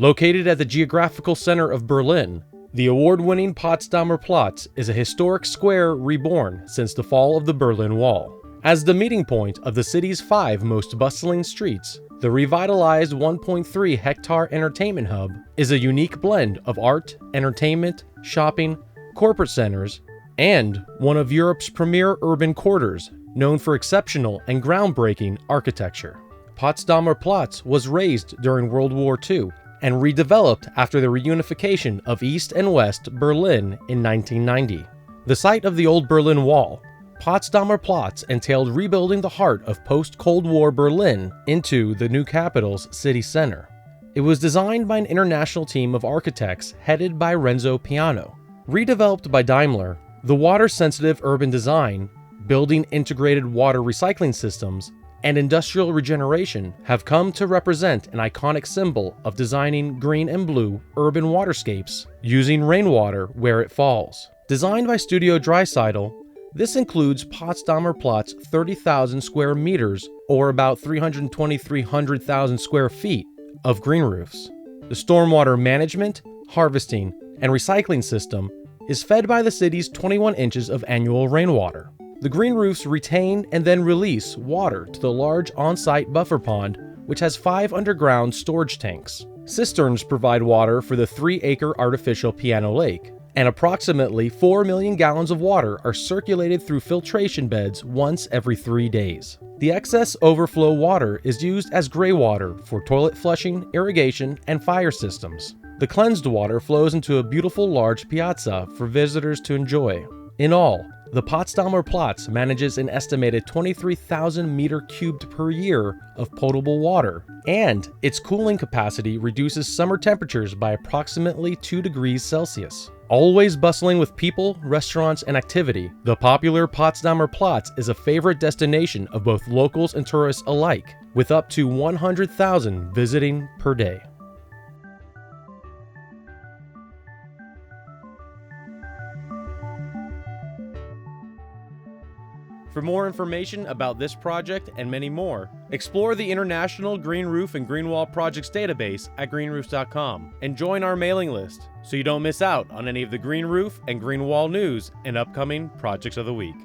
Located at the geographical center of Berlin, the award-winning Potsdamer Platz is a historic square reborn since the fall of the Berlin Wall. As the meeting point of the city's 5 most bustling streets, the revitalized 1.3 hectare entertainment hub is a unique blend of art, entertainment, shopping, corporate centers, and one of Europe's premier urban quarters, known for exceptional and groundbreaking architecture. Potsdamer Platz was razed during World War II and redeveloped after the reunification of East and West Berlin in 1990. The site of the old Berlin Wall, Potsdamer Platz entailed rebuilding the heart of post-Cold War Berlin into the new capital's city center. It was designed by an international team of architects headed by Renzo Piano. Redeveloped by Daimler, the water-sensitive urban design, building integrated water recycling systems, and industrial regeneration have come to represent an iconic symbol of designing green and blue urban waterscapes using rainwater where it falls. Designed by Studio Dreiseitl, this includes Potsdamer Platz 30,000 square meters, or about 323,000 square feet, of green roofs. The stormwater management, harvesting, and recycling system is fed by the city's 21 inches of annual rainwater. The green roofs retain and then release water to the large on-site buffer pond, which has 5 underground storage tanks. Cisterns provide water for the 3-acre artificial piano lake, and approximately 4 million gallons of water are circulated through filtration beds once every 3 days. The excess overflow water is used as gray water for toilet flushing, irrigation, and fire systems. The cleansed water flows into a beautiful large piazza for visitors to enjoy. In all, the Potsdamer Platz manages an estimated 23,000 meter cubed per year of potable water, and its cooling capacity reduces summer temperatures by approximately 2 degrees Celsius. Always bustling with people, restaurants, and activity, the popular Potsdamer Platz is a favorite destination of both locals and tourists alike, with up to 100,000 visiting per day. For more information about this project and many more, explore the International Green Roof and Green Wall Projects database at Greenroofs.com and join our mailing list so you don't miss out on any of the green roof and green wall news and upcoming projects of the week.